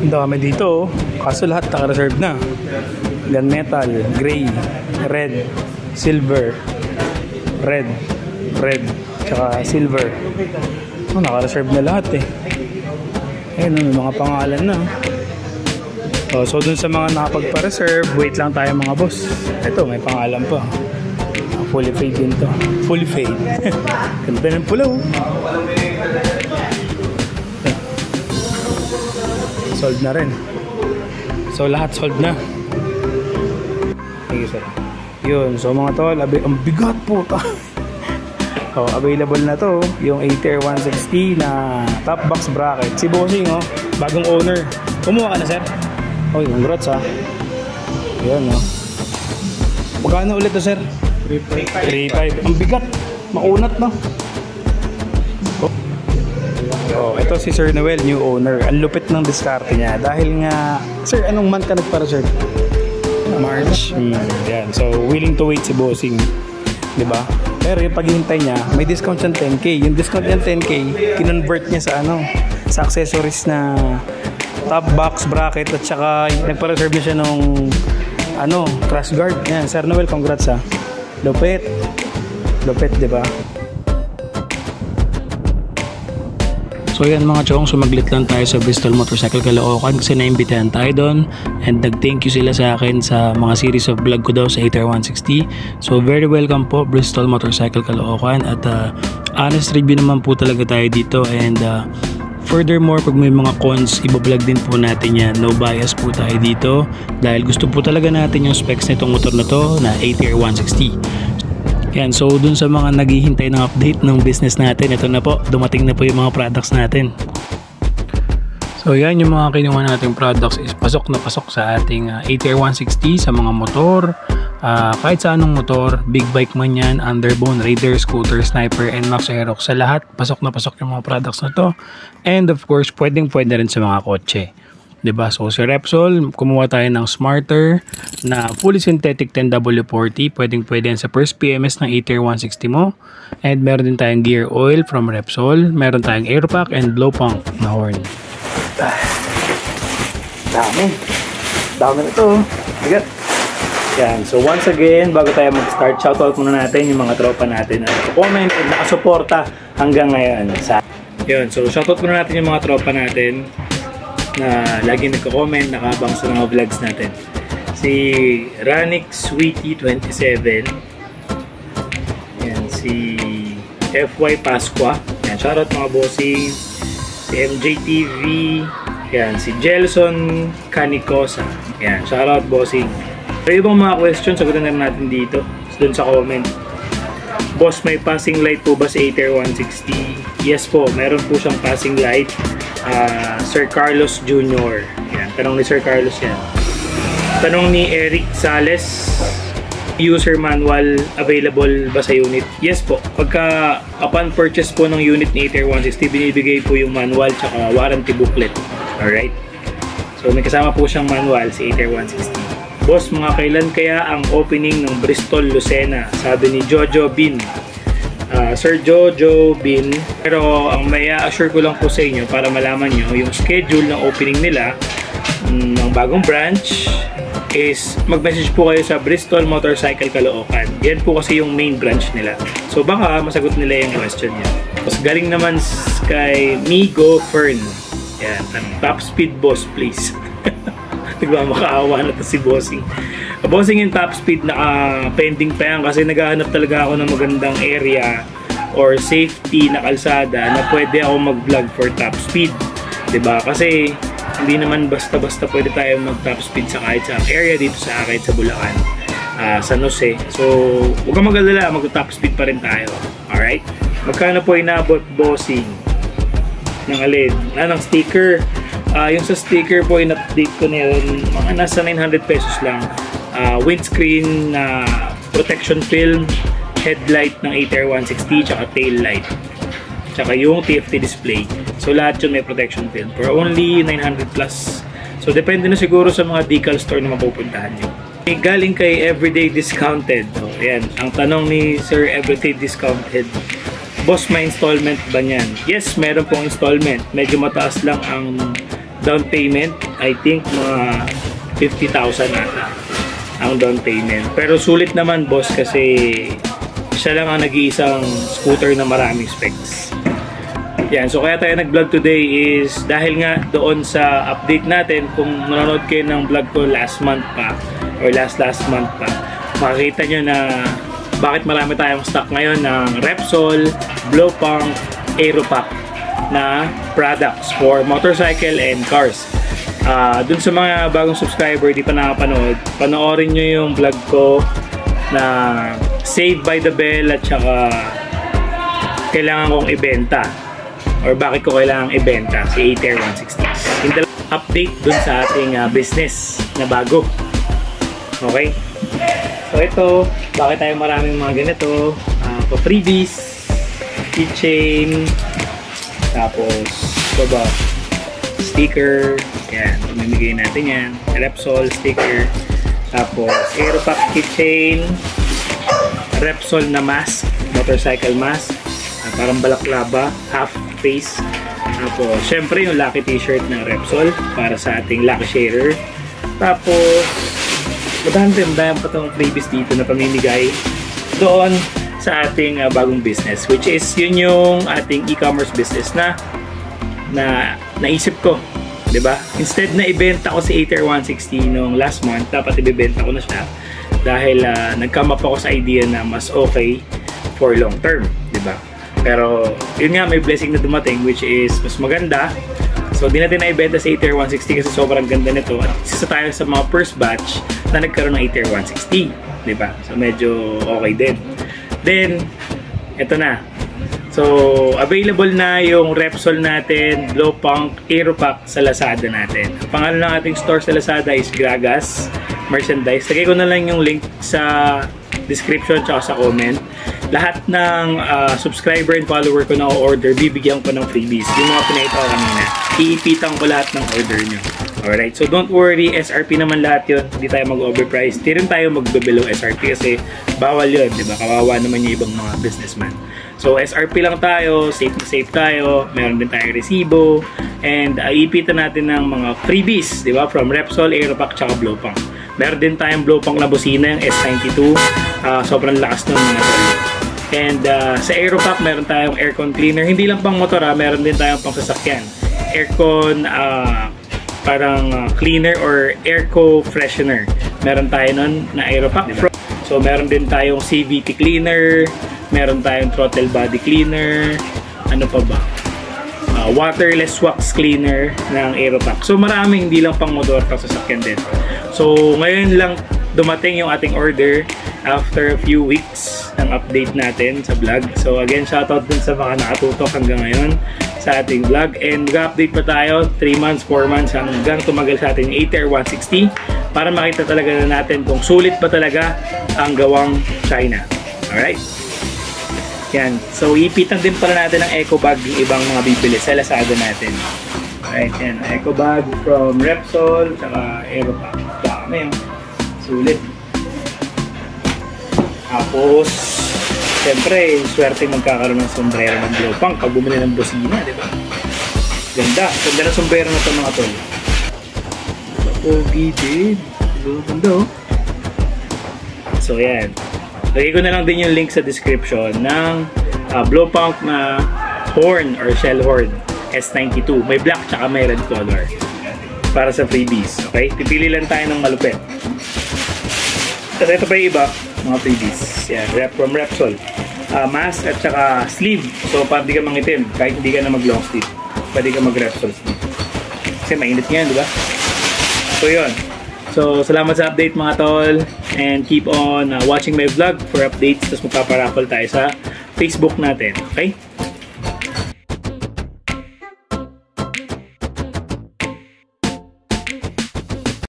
Ang dami dito, oh. Kaso lahat naka-reserve na. Gunmetal, gray, red, silver, red, tsaka silver. Oh, naka-reserve na lahat eh. Ayun, may mga pangalan na. Oh, so dun sa mga nakapagpa-reserve, wait lang tayo mga boss. Ito, may pangalan pa. Fully fade din to. Fully fade. Ganda ng pula, oh. Sold na rin. So lahat sold na. Thank you, sir. Yun, so mga tol, ang bigat po. Oh, available na to, yung ATR 160 na top box bracket. Si Bossing, oh, bagong owner. Kumuha ka na, sir? Oh, congrats, ha. Yan, oh. Magkano ulit to, sir? 3.5. Ang bigat. Maunat, no? Oh, ito si Sir Noel, new owner. Ang lupit ng diskarte niya. Dahil nga, sir, anong month ka nagpa-reserve? March. Yan. So, willing to wait si Bossing. Diba? Pero yung paghihintay niya, may discount siyang 10K. Yung discount niyang 10K, kinonvert niya sa sa accessories na top box, bracket, at saka nagpa-reserve niya siya nung crash guard. Yan, Sir Noel, congrats, ha. Lupit. Lupit, diba? So yan mga chong, sumaglit lang tayo sa Bristol Motorcycle Caloocan kasi naimbitahan tayo doon and nag-thank you sila sa akin sa mga series of vlog ko daw sa ATR 160. So very welcome po Bristol Motorcycle Caloocan at honest review naman po talaga tayo dito and furthermore pag may mga cons ibablog din po natin yan. No bias po tayo dito dahil gusto po talaga natin yung specs na itong motor na to na ATR 160. Yan, so dun sa mga naghihintay ng update ng business natin, ito na po, dumating na po yung mga products natin. So yan, yung mga kinuha nating products is pasok na pasok sa ating ATR 160 sa mga motor, kahit sa anong motor, big bike man yan, underbone, raider, scooter, sniper, NMAX, Aerox, sa lahat, pasok na pasok yung mga products na to. And of course, pwede rin sa mga kotse. Diba? So si Repsol, kumuha tayo ng Smarter na fully synthetic 10W40. Pwede yan sa first PMS ng ATR 160 mo. And meron din tayong gear oil from Repsol. Meron tayong airpack and blow pump na horn. Dami na ito. Bigat. Yan. So once again, bago tayo mag-start, shoutout muna natin yung mga tropa natin na comment and nakasuporta hanggang ngayon. Yun. So shoutout muna natin yung mga tropa natin na lagi nagko-comment, nakabang sa mga vlogs natin. Si Ranik Sweetie 27. Yan, si FY Pasqua. Yan, shoutout mga bossing. Si MJTV. Yan, si Jelson Canicosa. Yan, shoutout bossing. Pero ibang mga questions, sagutin na natin dito. Doon sa comment. Boss, may passing light po ba sa ATR 160? Yes po, meron po siyang passing light. Sir Carlos Jr. Yan, tanong ni Sir Carlos yan. Tanong ni Eric Sales, user manual available ba sa unit? Yes po. Pagka upon purchase po ng unit ni ATR 160, binibigay po yung manual tsaka warranty booklet. Alright? So may kasama po siyang manual si ATR 160. Boss, mga kailan kaya ang opening ng Bristol Lucena? Sabi ni Jojo Bin. Sir Jojo Bin, pero ang may assure ko lang po sa inyo para malaman nyo yung schedule ng opening nila ng bagong branch is mag-message po kayo sa Bristol Motorcycle Caloocan. Yan po kasi yung main branch nila. So baka masagot nila yung question niya. Tapos galing naman kay Migo Fern. Yan, top speed boss please. Diba, makaawa na to si Bossing. Bossing yung top speed na pending pa yan kasi naghahanap talaga ako ng magandang area or safety na kalsada na pwede ako mag-vlog for top speed. Diba? Kasi hindi naman basta-basta pwede tayo mag-top speed sa kahit sa area dito sa kahit sa Bulacan, San Jose. So, huwag kang mag-alala, mag-top speed pa rin tayo. Alright? Magkano po inabot, Bossing? Ng alin? Ng sticker. Yung sa sticker po, in-update ko na yun, mga nasa 900 pesos lang. Windscreen na protection film, headlight ng ATR 160, tsaka tail light, tsaka yung TFT display. So lahat yun may protection film for only 900 plus. So depende na siguro sa mga decal store na mapupuntahan nyo. Galing kay Everyday Discounted. So, ayan, ang tanong ni Sir Everyday Discounted, boss, may installment ba niyan? Yes, meron pong installment. Medyo mataas lang ang down payment, I think mga 50,000 ata ang down payment. Pero sulit naman boss kasi siya lang ang nag-iisang scooter na maraming specs. Yan, so kaya tayo nag-vlog today is dahil nga doon sa update natin, kung nanonood kayo ng vlog ko last month pa or last month pa, makikita nyo na bakit marami tayong stock ngayon ng Repsol, Blowpunk, Aeropack na products for motorcycle and cars. Dun sa mga bagong subscriber di pa nakapanood, panoorin nyo yung vlog ko na Saved by the Bell at saka kailangan kong ibenta or bakit ko kailangang ibenta si ATR 160. Yung update dun sa ating business na bago. Okay? So ito, bakit tayo maraming mga ganito? Freebies, keychain, tapos baba, sticker, yan, pamimigay natin yan. Repsol sticker, tapos Aeropack keychain, Repsol na mask, motorcycle mask, parang balaklava, half face. Tapos, syempre yung Lucky t-shirt ng Repsol para sa ating Lucky Sharer. Tapos, madami pa itong freebies dito na pamimigay doon sa ating bagong business, which is yun yung ating e-commerce business na naisip ko, 'di ba? Instead na ibenta ko si ATR 160 nung last month, dapat ibebenta ko na siya dahil nag-come up ako sa idea na mas okay for long term, 'di ba? Pero yun nga, may blessing na dumating which is mas maganda. So di natin naibenta si ATR 160 kasi sobrang ganda nito at isa tayo sa mga first batch na nagkaroon ng ATR 160, 'di ba? So medyo okay din. Then ito na. So, available na yung Repsol natin, Blowpunk, Aeropack sa Lazada natin. Ang pangalan ng ating store sa Lazada is Gagas Merchandise. Lagay ko na lang yung link sa description at sa comment. Lahat ng subscriber and follower ko na order, bibigyan ko ng freebies. Yung mga pinakita ko kanina, iipitan ko lahat ng order nyo. Alright, so don't worry, SRP naman lahat yun. Hindi tayo mag-overprice. Hindi rin tayo mag-below SRP kasi bawal yun, di ba? Kawawa naman yung ibang mga businessman. So SRP lang tayo, safe na safe tayo, meron din tayong resibo, and iipitan natin ng mga freebies, di ba? From Repsol, Aeropack, tsaka Blowpunk. Meron din tayong Blowpunk na busina, yung S92, sobrang lakas ng mga tol. And sa Aeropack, meron tayong aircon cleaner, hindi lang pang motor, meron din tayong pang sasakyan. Aircon, parang cleaner or airco freshener. Meron tayo nun na Aeropack, diba? So meron din tayong CVT cleaner, meron tayong throttle body cleaner, ano pa ba? Waterless wax cleaner ng Aeropack. So maraming, hindi lang pang motor, pang sasakyan din. So ngayon lang dumating yung ating order after a few weeks ng update natin sa vlog. So again, shoutout din sa mga nakatutok hanggang ngayon sa ating vlog, and mag-update pa tayo 3 months, 4 months hanggang tumagal sa ating ATR 160 para makita talaga na natin kung sulit pa talaga ang gawang China. Alright? Yan. So ipitan din pala natin ang eco bag yung ibang mga bibili sa Lazada natin. Alright, yan. Eco bag from Repsol saka Aeropack. Dami yung sulit. Tapos siyempre, swerte magkakaroon ng sombrero ng Blowpunk pag bumili ng busina, di ba? Ganda. Ganda ng sombrero na ito mga tol. Pogi din. Ganda oh. So yan. Lagay ko na lang din yung link sa description ng Blowpunk na horn or shell horn S92. May black tsaka may red color. Para sa freebies. Okay? Pipili lang tayo ng malupit. Tapos ito pa yung iba. Mga freebies. Yan, from Repsol. Mask at saka sleeve. So, para di ka mangitim. Kahit hindi ka na mag long sleeve. Pwede ka mag Repsol sleeve. Kasi mainit nga, di ba? So, yun. So, salamat sa update mga tol. And keep on watching my vlog for updates. Tapos magpaparaffle tayo sa Facebook natin. Okay?